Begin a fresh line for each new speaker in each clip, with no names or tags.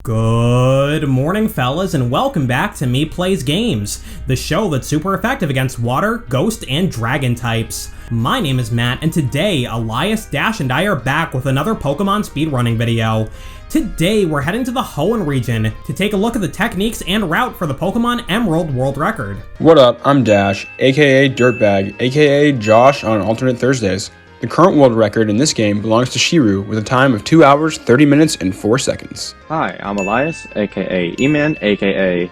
Good morning, fellas, and welcome back to Me Plays Games, the show that's super effective against water, ghost, and dragon types. My name is Matt, and today, Elias, Dash, and I are back with another Pokemon speedrunning video. Today, we're heading to the Hoenn region to take a look at the techniques and route for the Pokemon Emerald World Record.
What up, I'm Dash, aka Dirtbag, aka Josh on alternate Thursdays. The current world record in this game belongs to Shiru with a time of 2 hours, 30 minutes, and 4 seconds.
Hi, I'm Elias, aka E-Man, aka,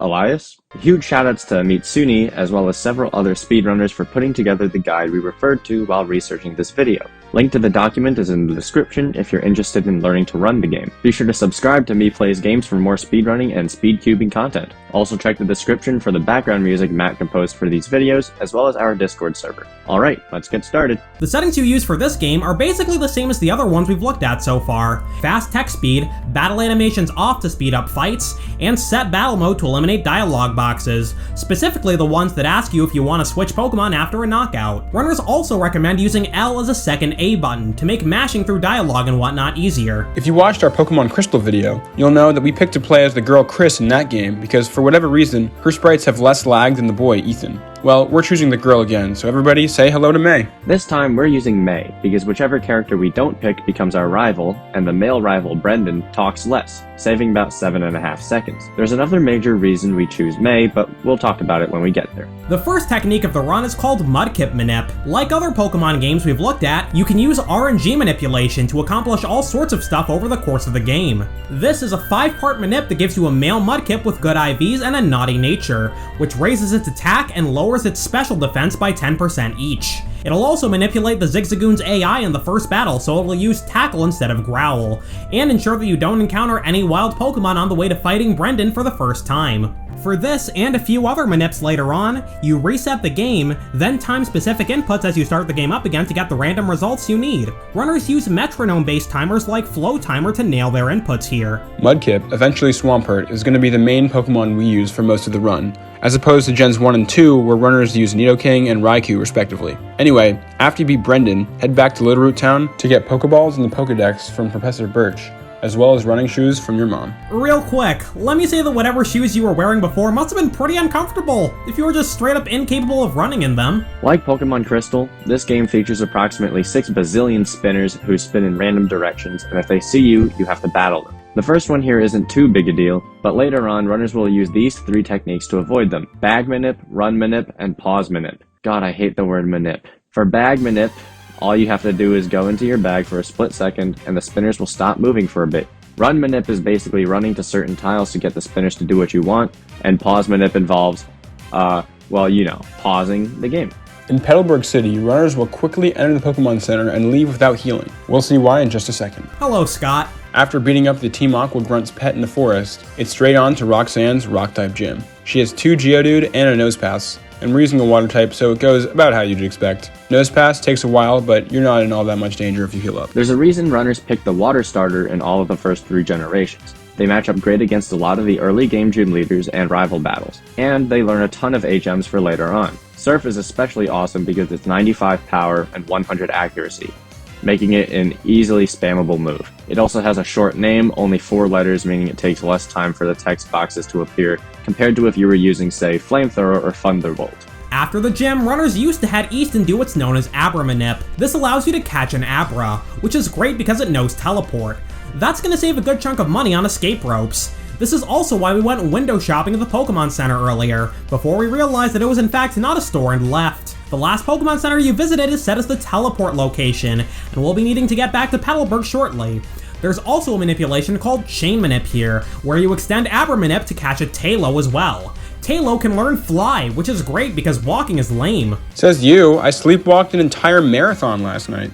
Elias. Huge shoutouts to Mitsuni, as well as several other speedrunners for putting together the guide we referred to while researching this video. Link to the document is in the description if you're interested in learning to run the game. Be sure to subscribe to Me Plays Games for more speedrunning and speedcubing content. Also check the description for the background music Matt composed for these videos, as well as our Discord server. Alright, let's get started.
The settings you use for this game are basically the same as the other ones we've looked at so far. Fast text speed, battle animations off to speed up fights, and set battle mode to eliminate dialogue boxes, specifically the ones that ask you if you want to switch Pokemon after a knockout. Runners also recommend using L as a second A button to make mashing through dialogue and whatnot easier.
If you watched our Pokemon Crystal video, you'll know that we picked to play as the girl Chris in that game because for whatever reason, her sprites have less lag than the boy Ethan. Well, we're choosing the girl again, so everybody say hello to May.
This time we're using May, because whichever character we don't pick becomes our rival, and the male rival Brendan talks less, saving about 7.5 seconds. There's another major reason we choose May, but we'll talk about it when we get there.
The first technique of the run is called Mudkip Manip. Like other Pokemon games we've looked at, you can use RNG manipulation to accomplish all sorts of stuff over the course of the game. This is a 5-part manip that gives you a male Mudkip with good IVs and a naughty nature, which raises its attack and lowers its special defense by 10% each. It'll also manipulate the Zigzagoon's AI in the first battle, so it will use Tackle instead of Growl, and ensure that you don't encounter any wild Pokemon on the way to fighting Brendan for the first time. For this and a few other manips later on, you reset the game, then time specific inputs as you start the game up again to get the random results you need. Runners use metronome-based timers like Flow Timer to nail their inputs here.
Mudkip, eventually Swampert, is going to be the main Pokemon we use for most of the run, as opposed to Gens 1 and 2 where runners use Nidoking and Raikou respectively. Anyway, after you beat Brendan, head back to Littleroot Town to get Pokeballs and the Pokedex from Professor Birch, as well as running shoes from your mom.
Real quick, let me say that whatever shoes you were wearing before must have been pretty uncomfortable if you were just straight up incapable of running in them.
Like Pokemon Crystal, this game features approximately 6 bazillion spinners who spin in random directions, and if they see you, you have to battle them. The first one here isn't too big a deal, but later on, runners will use these 3 techniques to avoid them: Bag Manip, Run Manip, and Pause Manip. God, I hate the word Manip. For Bag Manip, all you have to do is go into your bag for a split second, and the spinners will stop moving for a bit. Run Manip is basically running to certain tiles to get the spinners to do what you want, and Pause Manip involves, pausing the game.
In Petalburg City, runners will quickly enter the Pokemon Center and leave without healing. We'll see why in just a second.
Hello, Scott.
After beating up the Team Aqua Grunt's pet in the forest, it's straight on to Roxanne's Rock-type gym. She has 2 Geodude and a Nosepass, and we're using a Water type, so it goes about how you'd expect. Nosepass takes a while, but you're not in all that much danger if you heal up.
There's a reason runners pick the Water starter in all of the first 3 generations. They match up great against a lot of the early game gym leaders and rival battles, and they learn a ton of HMs for later on. Surf is especially awesome because it's 95 power and 100 accuracy, making it an easily spammable move. It also has a short name, only 4 letters, meaning it takes less time for the text boxes to appear compared to if you were using, say, Flamethrower or Thunderbolt.
After the gym, runners used to head east and do what's known as Abra Manip. This allows you to catch an Abra, which is great because it knows Teleport. That's going to save a good chunk of money on escape ropes. This is also why we went window shopping at the Pokemon Center earlier, before we realized that it was in fact not a store and left. The last Pokemon Center you visited is set as the Teleport location, and we'll be needing to get back to Petalburg shortly. There's also a manipulation called Chain Manip here, where you extend Abra Manip to catch a Tailo as well. Tailo can learn Fly, which is great because walking is lame.
Says you, I sleepwalked an entire marathon last night.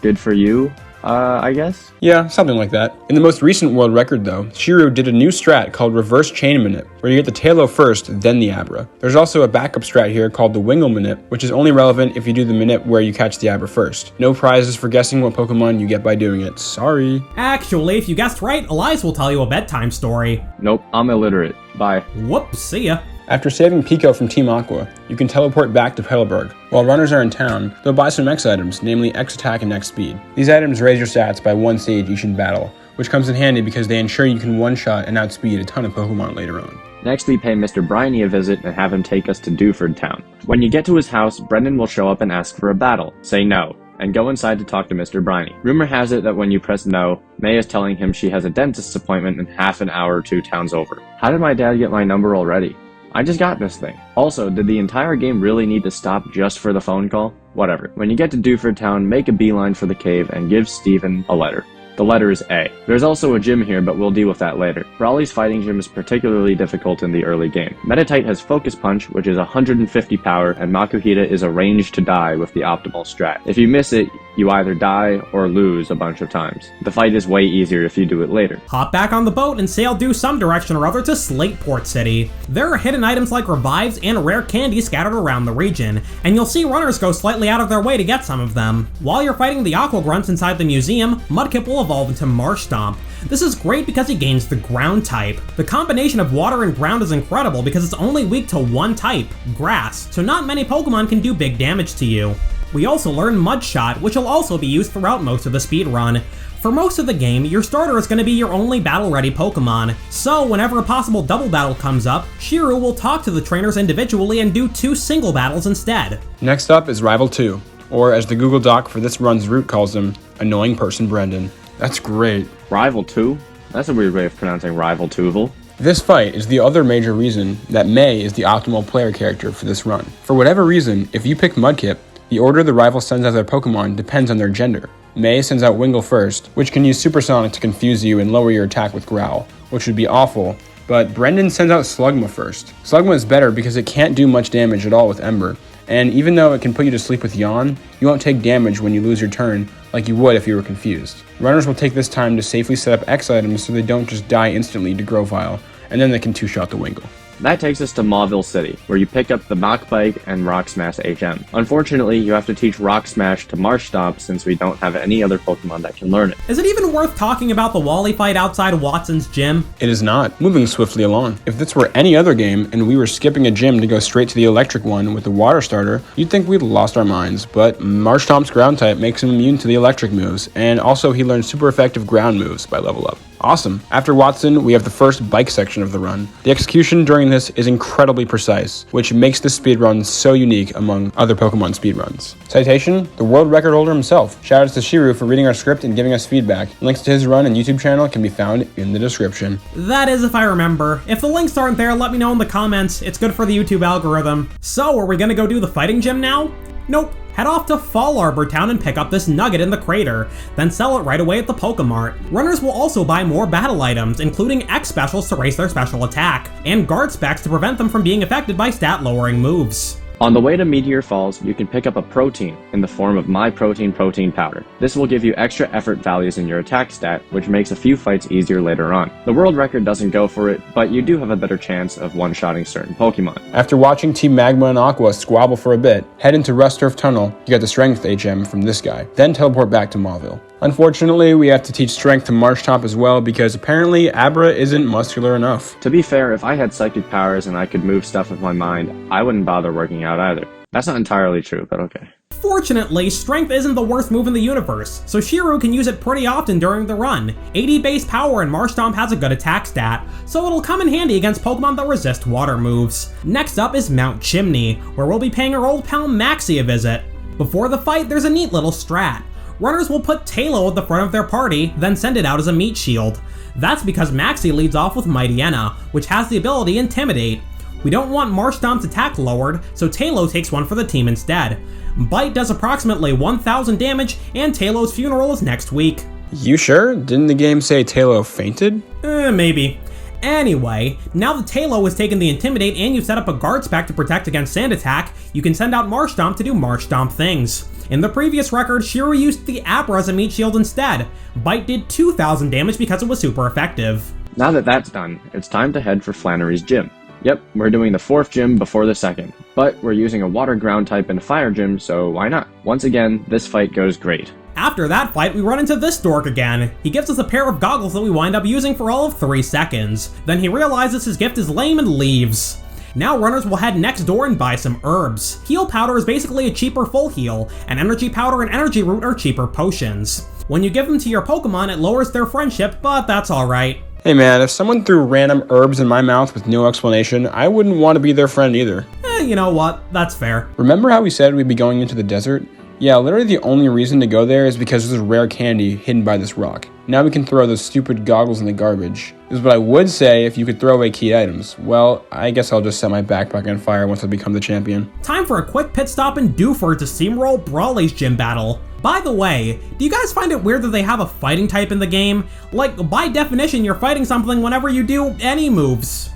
Good for you, I guess?
Yeah, something like that. In the most recent world record though, Shiru did a new strat called Reverse Chain Manip, where you get the Tailo first, then the Abra. There's also a backup strat here called the Wingle Manip, which is only relevant if you do the Manip where you catch the Abra first. No prizes for guessing what Pokemon you get by doing it, sorry.
Actually, if you guessed right, Elias will tell you a bedtime story.
Nope, I'm illiterate. Bye.
Whoops, see ya.
After saving Pico from Team Aqua, you can teleport back to Petalburg. While runners are in town, they'll buy some X items, namely X Attack and X Speed. These items raise your stats by 1 stage each in battle, which comes in handy because they ensure you can one-shot and outspeed a ton of Pokemon later on.
Next, we pay Mr. Briny a visit and have him take us to Dewford Town. When you get to his house, Brendan will show up and ask for a battle. Say no, and go inside to talk to Mr. Briny. Rumor has it that when you press no, May is telling him she has a dentist's appointment in half an hour or 2 towns over. How did my dad get my number already? I just got this thing. Also, did the entire game really need to stop just for the phone call? Whatever. When you get to Dewford Town, make a beeline for the cave and give Steven a letter. The letter is A. There's also a gym here, but we'll deal with that later. Raleigh's fighting gym is particularly difficult in the early game. Meditite has Focus Punch, which is 150 power, and Makuhita is a range to die with the optimal strat. If you miss it, you either die or lose a bunch of times. The fight is way easier if you do it later.
Hop back on the boat and sail due some direction or other to Slateport City. There are hidden items like revives and rare candy scattered around the region, and you'll see runners go slightly out of their way to get some of them. While you're fighting the Aqua Grunts inside the museum, Mudkip will evolve into Marshtomp. This is great because he gains the ground type. The combination of water and ground is incredible because it's only weak to one type, grass, so not many Pokemon can do big damage to you. We also learn Mud Shot, which will also be used throughout most of the speedrun. For most of the game, your starter is going to be your only battle-ready Pokemon, so whenever a possible double battle comes up, Shiru will talk to the trainers individually and do 2 single battles instead.
Next up is Rival 2, or as the Google Doc for this run's route calls him, Annoying Person Brendan. That's great.
Rival 2? That's a weird way of pronouncing Rival Tuval.
This fight is the other major reason that May is the optimal player character for this run. For whatever reason, if you pick Mudkip, the order the rival sends out their Pokemon depends on their gender. May sends out Wingull first, which can use Supersonic to confuse you and lower your attack with Growl, which would be awful, but Brendan sends out Slugma first. Slugma is better because it can't do much damage at all with Ember, and even though it can put you to sleep with Yawn, you won't take damage when you lose your turn like you would if you were confused. Runners will take this time to safely set up X items so they don't just die instantly to Grovyle, and then they can 2-shot the Wingull.
That takes us to Mauville City, where you pick up the Mach Bike and Rock Smash HM. Unfortunately, you have to teach Rock Smash to Marshtomp since we don't have any other Pokemon that can learn it.
Is it even worth talking about the Wally fight outside Watson's gym?
It is not. Moving swiftly along. If this were any other game and we were skipping a gym to go straight to the electric one with the water starter, you'd think we'd lost our minds, but Marshtomp's ground type makes him immune to the electric moves, and also he learns super effective ground moves by level up. Awesome. After Watson, we have the first bike section of the run. The execution during this is incredibly precise, which makes this speedrun so unique among other Pokemon speedruns. Citation, the world record holder himself. Shoutouts to Shiru for reading our script and giving us feedback. Links to his run and YouTube channel can be found in the description.
That is if I remember. If the links aren't there, let me know in the comments. It's good for the YouTube algorithm. So, are we gonna go do the fighting gym now? Nope. Head off to Fall Arbor Town and pick up this nugget in the crater, then sell it right away at the Pokemart. Runners will also buy more battle items, including X specials to raise their special attack, and guard specs to prevent them from being affected by stat-lowering moves.
On the way to Meteor Falls, you can pick up a protein in the form of My Protein Protein Powder. This will give you extra effort values in your attack stat, which makes a few fights easier later on. The world record doesn't go for it, but you do have a better chance of one-shotting certain Pokemon.
After watching Team Magma and Aqua squabble for a bit, head into Rusturf Tunnel to get the Strength HM from this guy, then teleport back to Mauville. Unfortunately, we have to teach Strength to Marshtomp as well because apparently Abra isn't muscular enough.
To be fair, if I had psychic powers and I could move stuff with my mind, I wouldn't bother working out either. That's not entirely true, but okay.
Fortunately, Strength isn't the worst move in the universe, so Shiru can use it pretty often during the run. 80 base power and Marshtomp has a good attack stat, so it'll come in handy against Pokemon that resist water moves. Next up is Mount Chimney, where we'll be paying our old pal Maxie a visit. Before the fight, there's a neat little strat. Runners will put Tailo at the front of their party, then send it out as a meat shield. That's because Maxie leads off with Mightyena, which has the ability Intimidate. We don't want Marshtomp's attack lowered, so Tailo takes one for the team instead. Bite does approximately 1,000 damage, and Tailo's funeral is next week.
You sure? Didn't the game say Tailo fainted?
Maybe. Anyway, now that Tailo has taken the Intimidate and you've set up a guard spec to protect against Sand Attack, you can send out Marshtomp to do Marshtomp things. In the previous record, Shiru used the Abra as a meat shield instead. Bite did 2,000 damage because it was super effective.
Now that that's done, it's time to head for Flannery's gym. Yep, we're doing the 4th gym before the 2nd, but we're using a water ground type in a fire gym, so why not? Once again, this fight goes great.
After that fight, we run into this dork again. He gives us a pair of goggles that we wind up using for all of 3 seconds. Then he realizes his gift is lame and leaves. Now runners will head next door and buy some herbs. Heal powder is basically a cheaper full heal, and energy powder and energy root are cheaper potions. When you give them to your Pokemon, it lowers their friendship, but that's alright.
Hey man, if someone threw random herbs in my mouth with no explanation, I wouldn't want to be their friend either.
You know what? That's fair.
Remember how we said we'd be going into the desert? Yeah, literally the only reason to go there is because there's a rare candy hidden by this rock. Now we can throw those stupid goggles in the garbage. This is what I would say if you could throw away key items. Well, I guess I'll just set my backpack on fire once I become the champion.
Time for a quick pit stop in Dewford to steamroll Brawley's gym battle. By the way, do you guys find it weird that they have a fighting type in the game? Like, by definition, you're fighting something whenever you do any moves.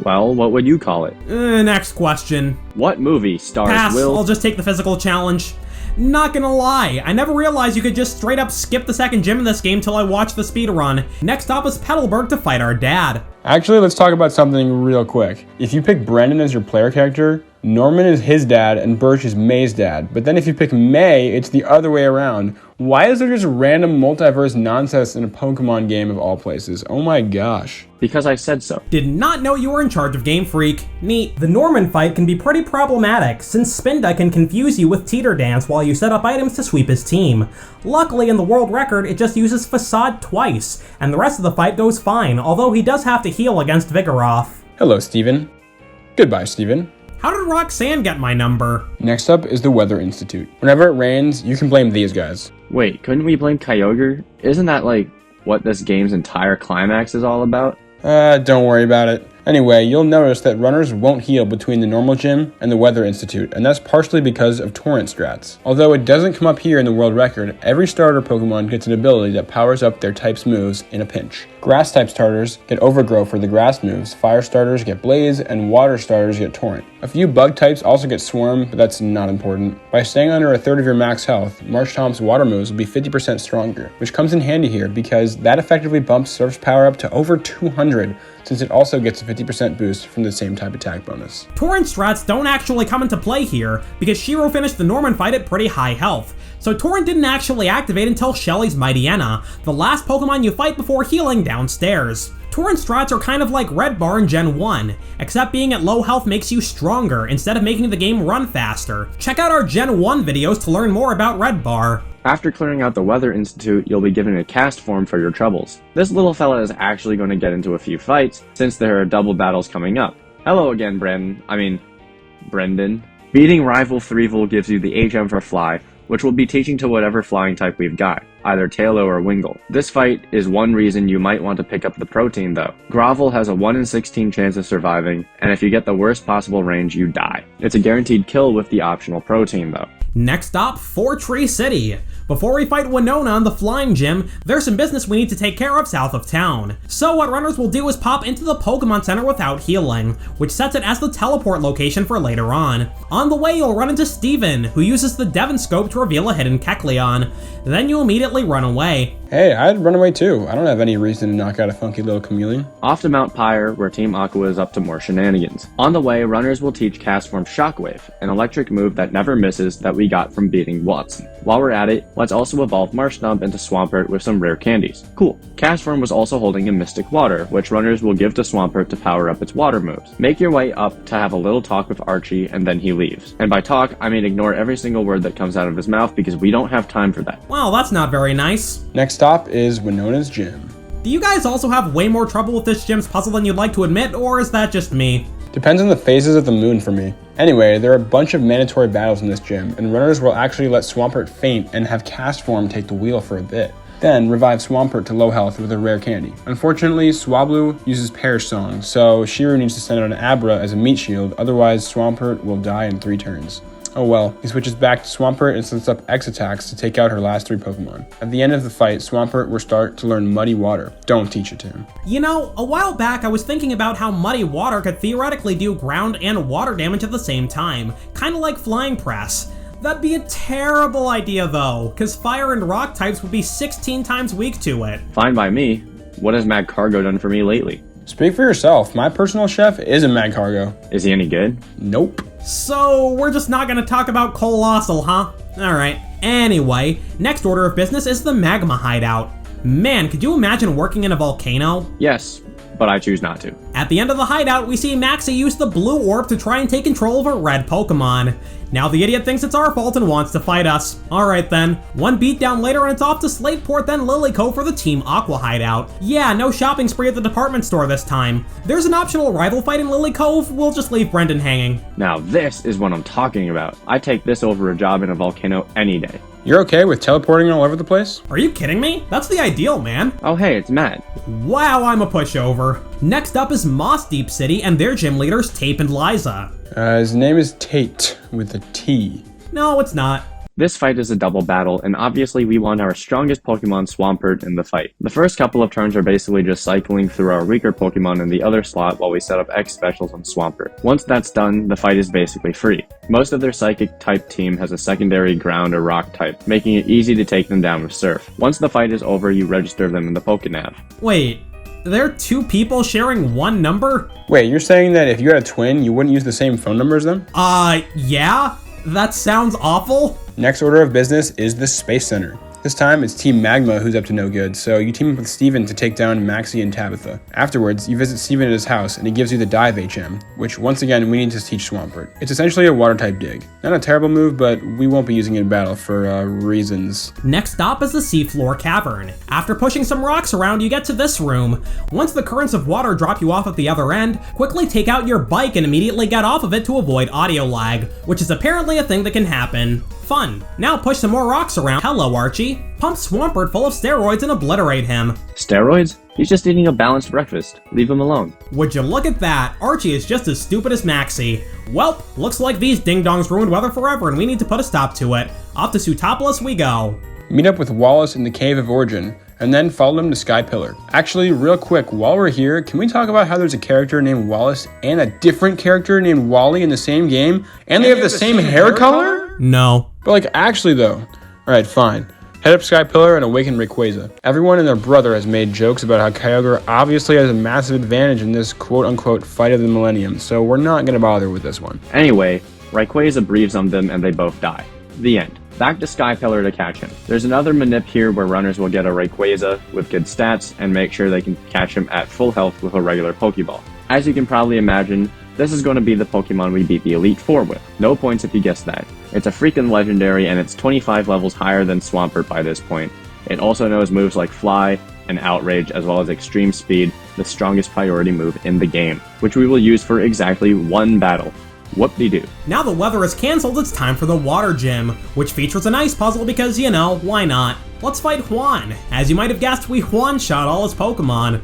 Well, what would you call it?
Next question.
What movie stars
Pass,
Will...
I'll just take the physical challenge. Not gonna lie, I never realized you could just straight up skip the second gym in this game till I watched the speedrun. Next up is Petalburg to fight our dad.
Actually, let's talk about something real quick. If you pick Brendan as your player character, Norman is his dad and Birch is May's dad. But then if you pick May, it's the other way around. Why is there just random multiverse nonsense in a Pokemon game of all places? Oh my gosh.
Because I said so.
Did not know you were in charge of Game Freak. Neat. The Norman fight can be pretty problematic, since Spinda can confuse you with Teeter Dance while you set up items to sweep his team. Luckily, in the world record, it just uses Facade twice, and the rest of the fight goes fine, although he does have to heal against Vigoroth.
Hello, Steven. Goodbye, Steven.
How did Roxanne get my number?
Next up is the Weather Institute. Whenever it rains, you can blame these guys.
Wait, couldn't we blame Kyogre? Isn't that like what this game's entire climax is all about?
Don't worry about it. Anyway, you'll notice that runners won't heal between the normal gym and the Weather Institute, and that's partially because of torrent strats. Although it doesn't come up here in the world record, every starter Pokemon gets an ability that powers up their type's moves in a pinch. Grass type starters get Overgrow for the grass moves, fire starters get Blaze, and water starters get Torrent. A few bug types also get Swarm, but that's not important. By staying under a third of your max health, Marshtomp's water moves will be 50% stronger, which comes in handy here because that effectively bumps Surf's power up to over 200, since it also gets a 50% boost from the same type attack bonus.
Torrent strats don't actually come into play here, because Shiro finished the Norman fight at pretty high health, so Torrent didn't actually activate until Shelly's Mightyena, the last Pokemon you fight before healing downstairs. Torrent strats are kind of like Red Bar in Gen 1, except being at low health makes you stronger instead of making the game run faster. Check out our Gen 1 videos to learn more about Red Bar.
After clearing out the Weather Institute, you'll be given a cast form for your troubles. This little fella is actually going to get into a few fights, since there are double battles coming up. Hello again, Brendan. Beating rival Threevil gives you the HM for Fly, which we'll be teaching to whatever flying type we've got, either Tailo or Wingull. This fight is one reason you might want to pick up the protein though. Grovel has a 1 in 16 chance of surviving, and if you get the worst possible range, you die. It's a guaranteed kill with the optional protein though.
Next up, Fortree City. Before we fight Winona in the Flying Gym, there's some business we need to take care of south of town. So what runners will do is pop into the Pokemon Center without healing, which sets it as the teleport location for later on. On the way, you'll run into Steven, who uses the Devon Scope to reveal a hidden Kecleon. Then you immediately run away.
Hey, I'd run away too. I don't have any reason to knock out a funky little chameleon.
Off to Mount Pyre, where Team Aqua is up to more shenanigans. On the way, runners will teach Cast Form Shockwave, an electric move that never misses that we got from beating Watson. While we're at it, let's also evolve Marshtomp into Swampert with some rare candies. Cool. Cast Form was also holding a Mystic Water, which runners will give to Swampert to power up its water moves. Make your way up to have a little talk with Archie, and then he leaves. And by talk, I mean ignore every single word that comes out of his mouth because we don't have time for that.
Well, that's not very nice.
Next stop is Winona's Gym.
Do you guys also have way more trouble with this gym's puzzle than you'd like to admit, or is that just me?
Depends on the phases of the moon for me. Anyway, there are a bunch of mandatory battles in this gym, and runners will actually let Swampert faint and have Cast Form take the wheel for a bit. Then revive Swampert to low health with a rare candy. Unfortunately, Swablu uses Perish Song, so Shiro needs to send out an Abra as a meat shield, otherwise Swampert will die in 3 turns. Oh well, he switches back to Swampert and sets up X attacks to take out her last 3 Pokemon. At the end of the fight, Swampert will start to learn Muddy Water. Don't teach it to him.
You know, a while back I was thinking about how Muddy Water could theoretically do ground and water damage at the same time, kinda like Flying Press. That'd be a terrible idea though, cause fire and rock types would be 16 times weak to it.
Fine by me. What has Mad Cargo done for me lately?
Speak for yourself. My personal chef is a Mad Cargo.
Is he any good?
Nope.
So, we're just not gonna talk about Colossal, huh? Alright. Anyway, next order of business is the Magma Hideout. Man, could you imagine working in a volcano?
Yes, but I choose not to.
At the end of the hideout, we see Maxie use the blue orb to try and take control of a red Pokemon. Now the idiot thinks it's our fault and wants to fight us. Alright then, one beatdown later and it's off to Slateport then Lily Cove for the Team Aqua hideout. Yeah, no shopping spree at the department store this time. There's an optional rival fight in Lily Cove, we'll just leave Brendan hanging.
Now this is what I'm talking about. I take this over a job in a volcano any day.
You're okay with teleporting all over the place?
Are you kidding me? That's the ideal, man.
Oh hey, it's Matt.
Wow, I'm a pushover. Next up is Moss Deep City and their gym leaders Tape and Liza.
His name is Tate, with a T.
No, it's not.
This fight is a double battle, and obviously we want our strongest Pokemon Swampert in the fight. The first couple of turns are basically just cycling through our weaker Pokemon in the other slot while we set up X specials on Swampert. Once that's done, the fight is basically free. Most of their Psychic type team has a secondary Ground or Rock type, making it easy to take them down with Surf. Once the fight is over, you register them in the Pokenav.
Wait, there are two people sharing one number?
Wait, you're saying that if you had a twin, you wouldn't use the same phone number as them?
Yeah? That sounds awful.
Next order of business is the Space Center. This time, it's Team Magma who's up to no good, so you team up with Steven to take down Maxie and Tabitha. Afterwards, you visit Steven at his house, and he gives you the Dive HM, which once again, we need to teach Swampert. It's essentially a water-type dig. Not a terrible move, but we won't be using it in battle for, reasons.
Next stop is the Seafloor Cavern. After pushing some rocks around, you get to this room. Once the currents of water drop you off at the other end, quickly take out your bike and immediately get off of it to avoid audio lag, which is apparently a thing that can happen. Fun. Now push some more rocks around. Hello, Archie. Pump Swampert full of steroids and obliterate him.
Steroids? He's just eating a balanced breakfast. Leave him alone.
Would you look at that? Archie is just as stupid as Maxie. Welp, looks like these ding-dongs ruined weather forever and we need to put a stop to it. Off to Sootopolis we go.
Meet up with Wallace in the Cave of Origin, and then follow him to Sky Pillar. Actually, real quick, while we're here, can we talk about how there's a character named Wallace and a different character named Wally in the same game, and they have the same hair color?
No.
But like, actually though. Alright, fine. Head up Sky Pillar and awaken Rayquaza. Everyone and their brother has made jokes about how Kyogre obviously has a massive advantage in this quote-unquote fight of the millennium, so we're not gonna bother with this one.
Anyway, Rayquaza breathes on them and they both die. The end. Back to Sky Pillar to catch him. There's another manip here where runners will get a Rayquaza with good stats and make sure they can catch him at full health with a regular Pokeball. As you can probably imagine, this is going to be the Pokemon we beat the Elite Four with. No points if you guessed that. It's a freaking legendary and it's 25 levels higher than Swampert by this point. It also knows moves like Fly and Outrage as well as Extreme Speed, the strongest priority move in the game, which we will use for exactly one battle. Whoop-de-doo.
Now the weather is cancelled, it's time for the Water Gym, which features an ice puzzle because, you know, why not? Let's fight Hoenn. As you might have guessed, we one-shot all his Pokemon.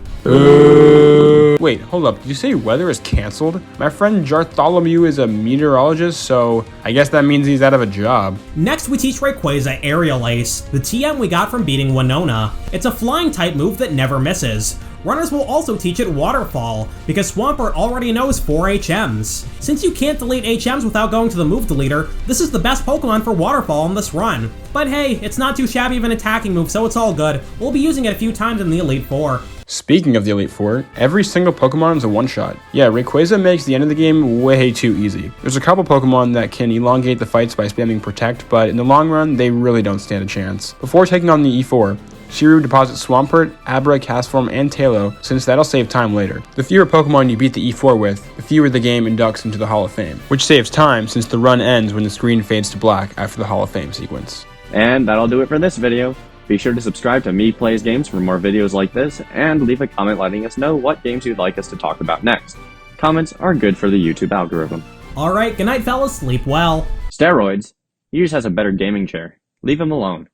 Wait, hold up. Did you say weather is canceled? My friend Bartholomew is a meteorologist, so I guess that means he's out of a job.
Next, we teach Rayquaza Aerial Ace, the TM we got from beating Winona. It's a flying type move that never misses. Runners will also teach it Waterfall, because Swampert already knows 4 HMs. Since you can't delete HMs without going to the move deleter, this is the best Pokemon for Waterfall in this run. But hey, it's not too shabby of an attacking move, so it's all good. We'll be using it a few times in the Elite Four.
Speaking of the Elite Four, every single Pokemon is a one-shot. Yeah, Rayquaza makes the end of the game way too easy. There's a couple Pokemon that can elongate the fights by spamming Protect, but in the long run, they really don't stand a chance. Before taking on the E4, Shiru deposits Swampert, Abra, Castform, and Tailo, since that'll save time later. The fewer Pokemon you beat the E4 with, the fewer the game inducts into the Hall of Fame, which saves time since the run ends when the screen fades to black after the Hall of Fame sequence.
And that'll do it for this video. Be sure to subscribe to Me Plays Games for more videos like this, and leave a comment letting us know what games you'd like us to talk about next. Comments are good for the YouTube algorithm.
Alright, good night fellas, sleep well.
Steroids? He just has a better gaming chair. Leave him alone.